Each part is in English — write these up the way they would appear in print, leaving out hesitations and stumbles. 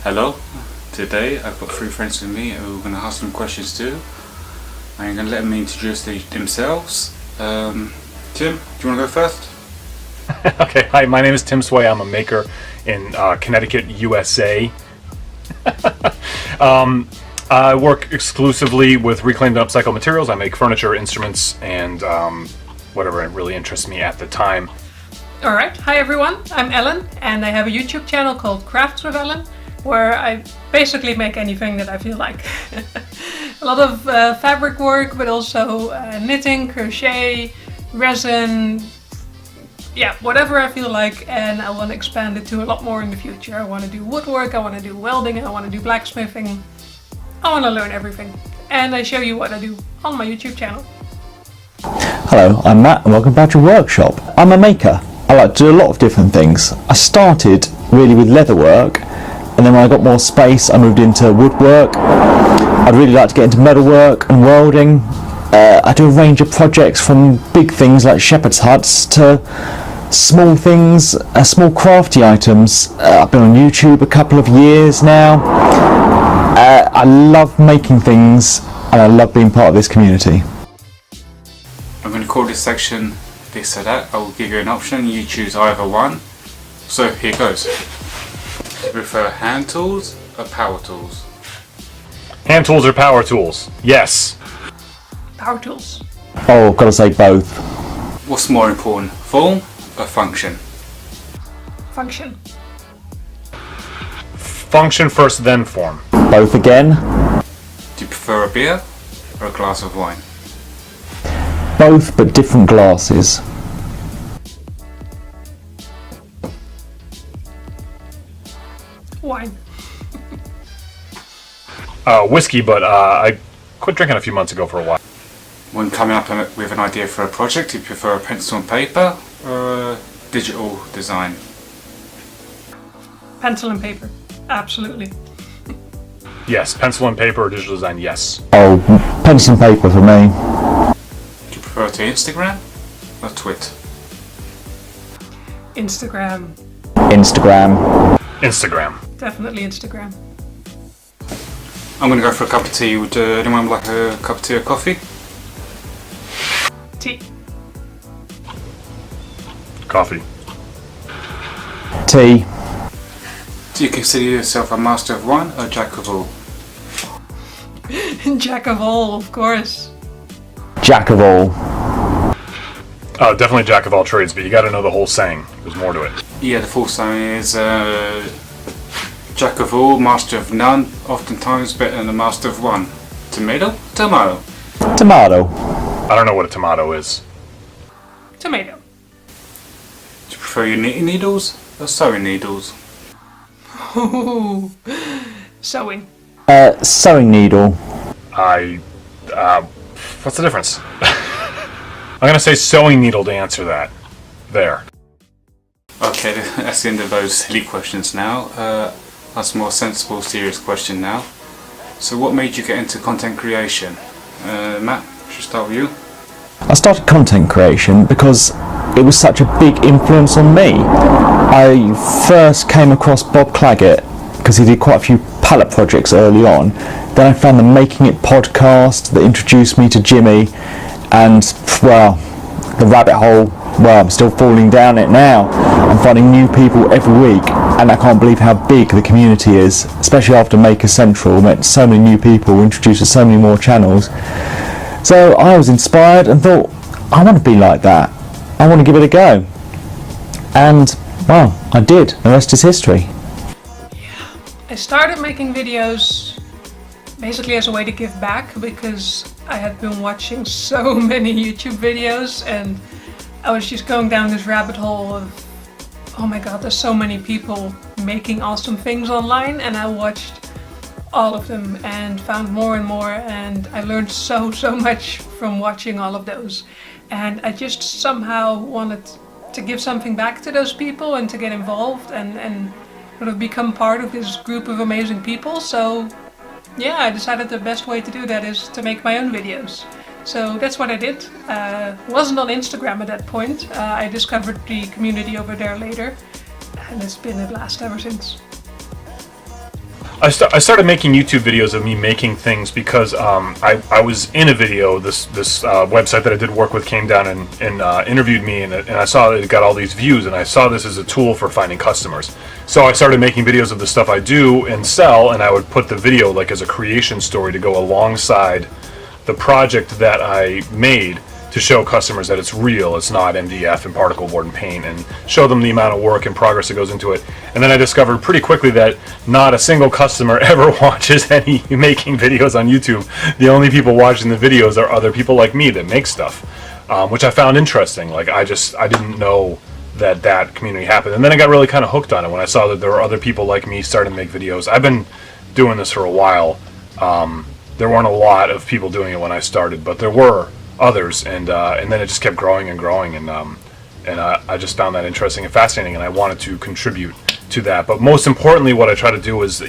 Hello, today I've got three friends with me who are going to ask some questions too. I'm going to let them introduce themselves. Tim, do you want to go first? Okay, hi, my name is Tim Sway. I'm a maker in Connecticut, USA. I work exclusively with reclaimed and upcycled materials. I make furniture, instruments, and whatever really interests me at the time. Alright, hi everyone, I'm Ellen and I have a YouTube channel called Crafty with Ellen, where I basically make anything that I feel like. A lot of fabric work, but also knitting, crochet, resin, yeah, whatever I feel like, and I want to expand it to a lot more in the future. I want to do woodwork, I want to do welding, I want to do blacksmithing. I want to learn everything, and I show you what I do on my YouTube channel. Hello, I'm Matt and welcome back to Workshop. I'm a maker. I like to do a lot of different things. I started really with leatherwork, and then when I got more space I moved into woodwork. I'd really like to get into metalwork and welding. I do a range of projects from big things like shepherd's huts to small things, small crafty items. I've been on YouTube a couple of years now. I love making things and I love being part of this community. I'm going to call this section this or that. I will give you an option, you choose either one. So here goes. Do you prefer hand tools or power tools? Hand tools or power tools? Yes. Power tools. Oh, gotta say both. What's more important, form or function? Function. Function first, then form. Both again. Do you prefer a beer or a glass of wine? Both, but different glasses. Wine. Whiskey, but I quit drinking a few months ago for a while. When coming up with an idea for a project, do you prefer a pencil and paper or a digital design? Pencil and paper. Absolutely. Yes, pencil and paper or digital design, yes. Oh, pencil and paper for me. Do you prefer to Instagram or Twitter? Instagram. Instagram. Instagram. Definitely Instagram. I'm going to go for a cup of tea. Would anyone like a cup of tea or coffee? Tea. Coffee. Tea. Do you consider yourself a master of one or jack of all? Jack of all, of course. Jack of all. Oh, definitely jack of all trades, but you gotta know the whole saying. There's more to it. Yeah, the full saying is jack of all, master of none, oftentimes better than a master of one. Tomato? Tomato. Tomato. I don't know what a tomato is. Tomato. Do you prefer your knitting needles or sewing needles? Ooh. Sewing. Sewing needle. What's the difference? I'm gonna say sewing needle to answer that. There. Okay, that's the end of those silly questions now. That's a more sensible, serious question now. So what made you get into content creation? Matt, should start with you. I started content creation because it was such a big influence on me. I first came across Bob Claggett because he did quite a few palette projects early on. Then I found the Making It podcast that introduced me to Jimmy, and well, the rabbit hole, well, I'm still falling down it now. I'm finding new people every week, and I can't believe how big the community is, especially after Maker Central. Met so many new people, introduced to so many more channels. So I was inspired and thought, I want to be like that. I want to give it a go. And, well, I did. The rest is history. I started making videos basically as a way to give back, because I had been watching so many YouTube videos and I was just going down this rabbit hole of, oh my god, there's so many people making awesome things online, and I watched all of them and found more and more, and I learned so much from watching all of those, and I just somehow wanted to give something back to those people and to get involved and sort of become part of this group of amazing people. So yeah, I decided the best way to do that is to make my own videos. So that's what I did. Wasn't on Instagram at that point. I discovered the community over there later, and it's been a blast ever since. I started making YouTube videos of me making things because I was in a video. This website that I did work with came down and interviewed me, and I saw that it got all these views, and I saw this as a tool for finding customers. So I started making videos of the stuff I do and sell, and I would put the video like as a creation story to go alongside the project that I made, to show customers that it's real, it's not MDF and particle board and paint, and show them the amount of work and progress that goes into it. And then I discovered pretty quickly that not a single customer ever watches any making videos on YouTube. The only people watching the videos are other people like me that make stuff, which I found interesting. Like I didn't know that community happened. And then I got really kind of hooked on it when I saw that there were other people like me starting to make videos. I've been doing this for a while. There weren't a lot of people doing it when I started, but there were others, and then it just kept growing and growing, and I just found that interesting and fascinating, and I wanted to contribute to that. But most importantly, what I try to do is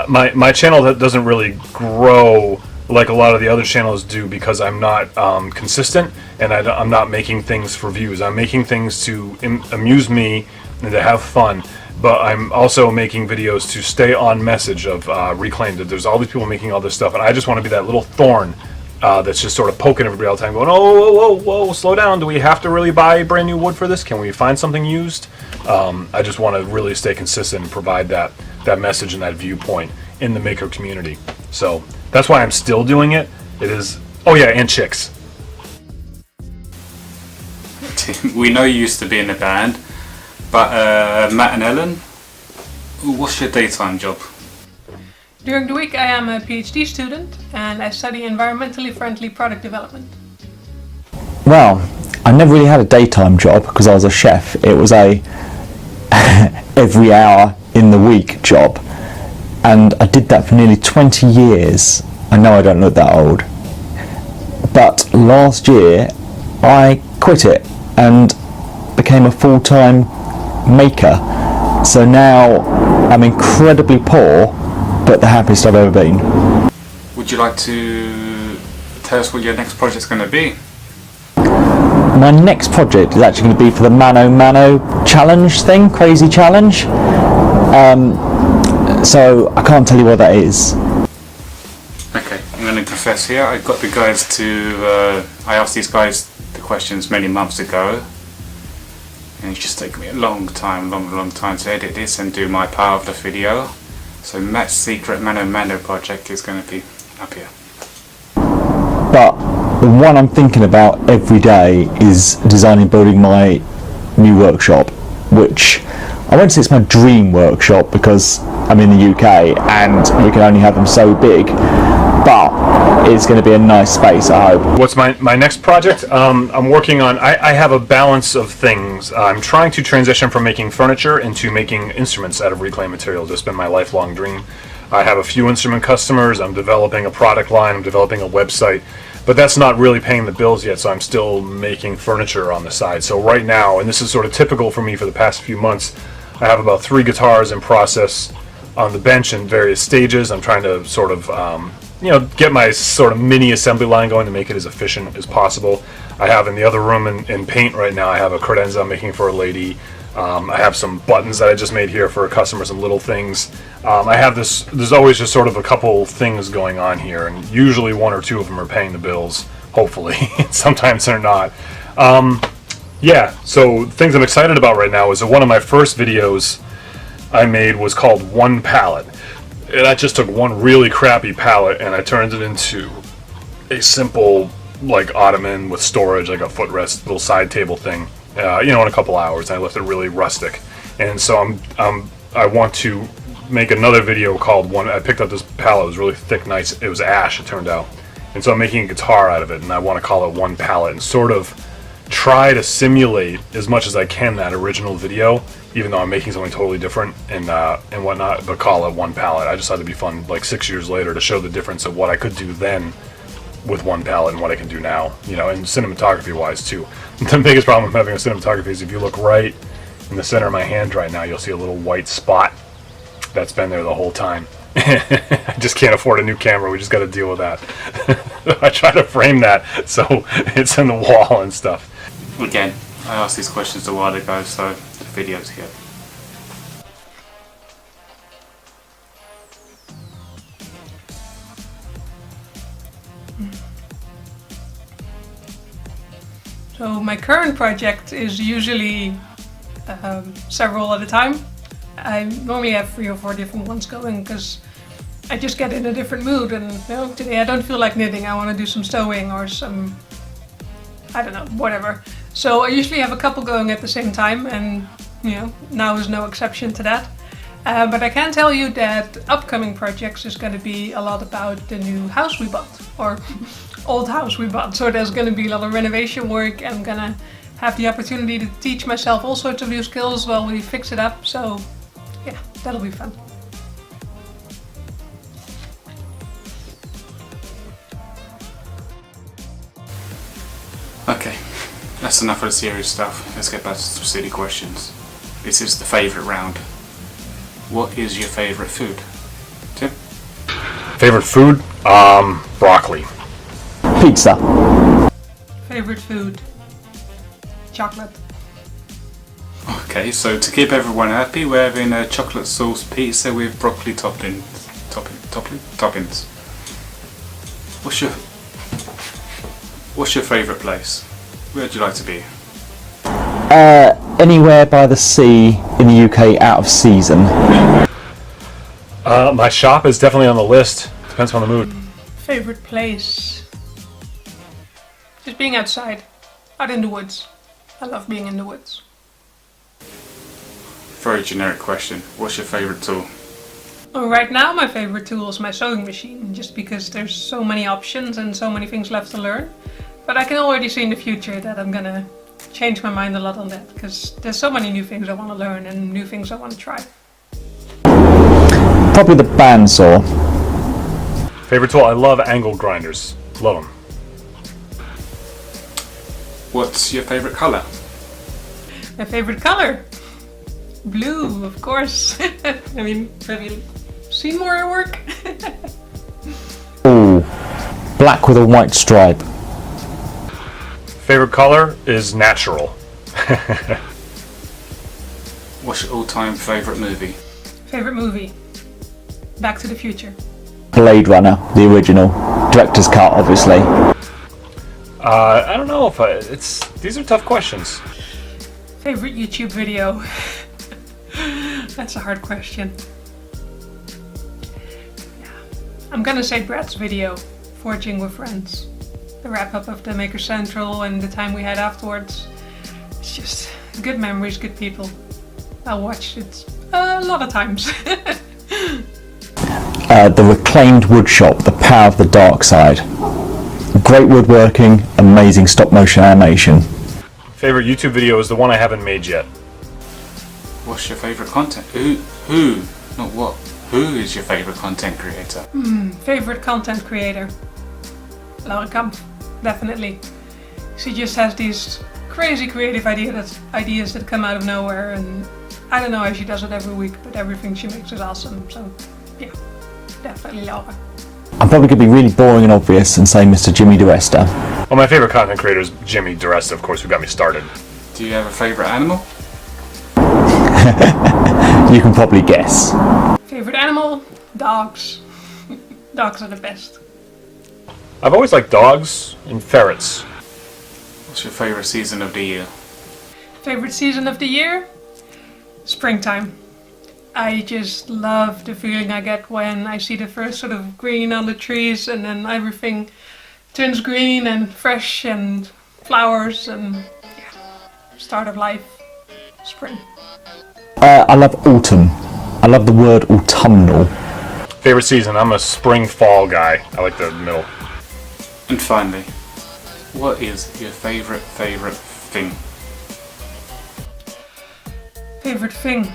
my channel that doesn't really grow like a lot of the other channels do, because I'm not consistent, and I'm not making things for views. I'm making things to amuse me and to have fun. But I'm also making videos to stay on message of Reclaimed. There's all these people making all this stuff, and I just want to be that little thorn that's just sort of poking everybody all the time, going, oh, whoa, slow down. Do we have to really buy brand new wood for this? Can we find something used? I just want to really stay consistent and provide that message and that viewpoint in the maker community. So that's why I'm still doing it. It is, oh yeah, and chicks. We know you used to be in a band, but Matt and Ellen, what's your daytime job? During the week I am a PhD student and I study environmentally friendly product development. Well, I never really had a daytime job because I was a chef. It was a every hour in the week job, and I did that for nearly 20 years. I know I don't look that old, but last year I quit it and became a full-time maker. So now I'm incredibly poor, but the happiest I've ever been. Would you like to tell us what your next project's going to be? My next project is actually going to be for the Mano challenge thing, crazy challenge. So I can't tell you what that is. Okay, I'm going to confess here. I got the guys to. I asked these guys the questions many months ago, and it's just taken me a long time to edit this and do my part of the video. So Matt's secret Mano project is going to be up here. But the one I'm thinking about every day is designing and building my new workshop, which I won't say it's my dream workshop because I'm in the UK and we can only have them so big, but it's going to be a nice space, I hope. What's my next project? I'm working on, I have a balance of things. I'm trying to transition from making furniture into making instruments out of reclaimed materials. It's been my lifelong dream. I have a few instrument customers, I'm developing a product line, I'm developing a website, but that's not really paying the bills yet, so I'm still making furniture on the side. So right now, and this is sort of typical for me for the past few months, I have about 3 guitars in process on the bench in various stages. I'm trying to sort of get my sort of mini assembly line going to make it as efficient as possible. I have in the other room in paint right now, I have a credenza I'm making for a lady. I have some buttons that I just made here for a customer, some little things. I have this, there's always just sort of a couple things going on here, and usually 1 or 2 of them are paying the bills, hopefully. Sometimes they're not. Yeah, so things I'm excited about right now is that one of my first videos I made was called One Pallet. And I just took one really crappy pallet and I turned it into a simple like ottoman with storage, like a footrest little side table thing, in a couple hours. I left it really rustic. And so I want to make another video called One. I picked up this pallet, it was really thick, nice, it was ash, it turned out. And so I'm making a guitar out of it, and I want to call it One Pallet and sort of try to simulate as much as I can that original video, even though I'm making something totally different and whatnot, but call it One Pallet. I just thought it'd be fun, like 6 years later, to show the difference of what I could do then with one palette and what I can do now, and cinematography wise too. The biggest problem with having a cinematography is if you look right in the center of my hand right now, you'll see a little white spot that's been there the whole time. I just can't afford a new camera, we just got to deal with that. I try to frame that so it's in the wall and stuff. Again, I asked these questions a while ago, so the video's here. my current project is usually several at a time. I normally have 3 or 4 different ones going because I just get in a different mood, and today I don't feel like knitting, I want to do some sewing or some, I don't know, whatever. So I usually have a couple going at the same time, and now is no exception to that. But I can tell you that upcoming projects is going to be a lot about the new house we bought, or old house we bought. So there's going to be a lot of renovation work. I'm going to have the opportunity to teach myself all sorts of new skills while we fix it up. So yeah, that'll be fun. Okay, that's enough of the serious stuff. Let's get back to some silly questions. This is the favourite round. What is your favourite food? Tim? Favorite food? Broccoli. Pizza. Favorite food? Chocolate. Okay, so to keep everyone happy, we're having a chocolate sauce pizza with broccoli toppings. What's your favourite place? Where'd you like to be? Anywhere by the sea in the UK out of season. My shop is definitely on the list. Depends on the mood. Favorite place? Just being outside. Out in the woods. I love being in the woods. Very generic question. What's your favourite tool? Well, right now my favorite tool is my sewing machine, just because there's so many options and so many things left to learn. But I can already see in the future that I'm gonna change my mind a lot on that, because there's so many new things I want to learn and new things I want to try. Probably the bandsaw. Favorite tool? I love angle grinders. Love them. What's your favourite colour? My favorite color? Blue, of course. I mean, have you seen more at work? Ooh, black with a white stripe. Favorite color is natural. What's your all-time favourite movie? Favorite movie? Back to the Future. Blade Runner, the original. Director's cut, obviously. I don't know if these are tough questions. Favorite YouTube video? That's a hard question. Yeah. I'm gonna say Brad's video, Forging with Friends. The wrap up of the Maker Central and the time we had afterwards. It's just good memories, good people. I watched it a lot of times. The reclaimed woodshop, The Power of the Dark Side. Great woodworking, amazing stop motion animation. Favorite YouTube video is the one I haven't made yet. What's your favourite content? Who? Not what. Who is your favourite content creator? Favorite content creator? Laura Kampf, definitely. She just has these crazy creative ideas that come out of nowhere, and I don't know how she does it every week, but everything she makes is awesome. So yeah, definitely Laura. I'm probably going to be really boring and obvious and say Mr. Jimmy DeResta. Well, my favorite content creator is Jimmy DeResta, of course, who got me started. Do you have a favourite animal? You can probably guess. Favorite animal? Dogs. Dogs are the best. I've always liked dogs and ferrets. What's your favourite season of the year? Favorite season of the year? Springtime. I just love the feeling I get when I see the first sort of green on the trees, and then everything turns green and fresh and flowers and yeah, start of life. Spring. I love autumn. I love the word autumnal. Favorite season? I'm a spring-fall guy. I like the middle. And finally, what is your favourite thing? Favorite thing?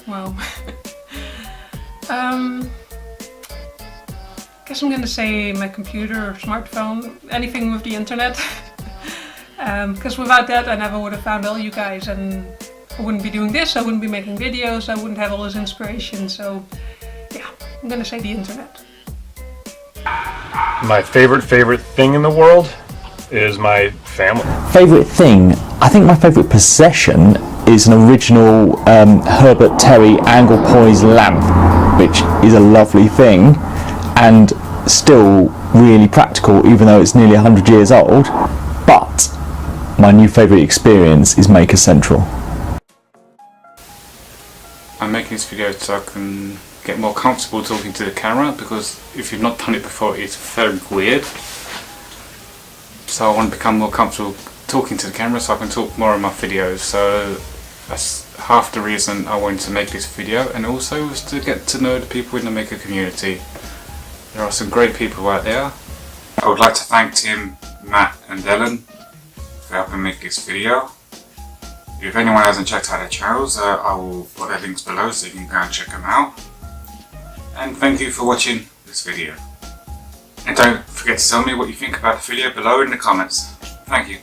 Well, guess I'm gonna say my computer or smartphone, anything with the internet. Because without that I never would have found all you guys, and I wouldn't be doing this, I wouldn't be making videos, I wouldn't have all this inspiration, so yeah, I'm gonna say the internet. My favorite thing in the world is my family. Favourite thing? I think my favourite possession is an original Herbert Terry angle poise lamp, which is a lovely thing and still really practical even though it's nearly 100 years old. But my new favourite experience is Maker Central. I'm making this video so I can get more comfortable talking to the camera, because if you've not done it before, it's very weird. So I want to become more comfortable talking to the camera so I can talk more in my videos. So that's half the reason I wanted to make this video, and also was to get to know the people in the maker community. There are some great people out there. I would like to thank Tim, Matt and Ellen for helping make this video. If anyone hasn't checked out their channels, I will put their links below so you can go and check them out. And thank you for watching this video. And don't forget to tell me what you think about the video below in the comments. Thank you.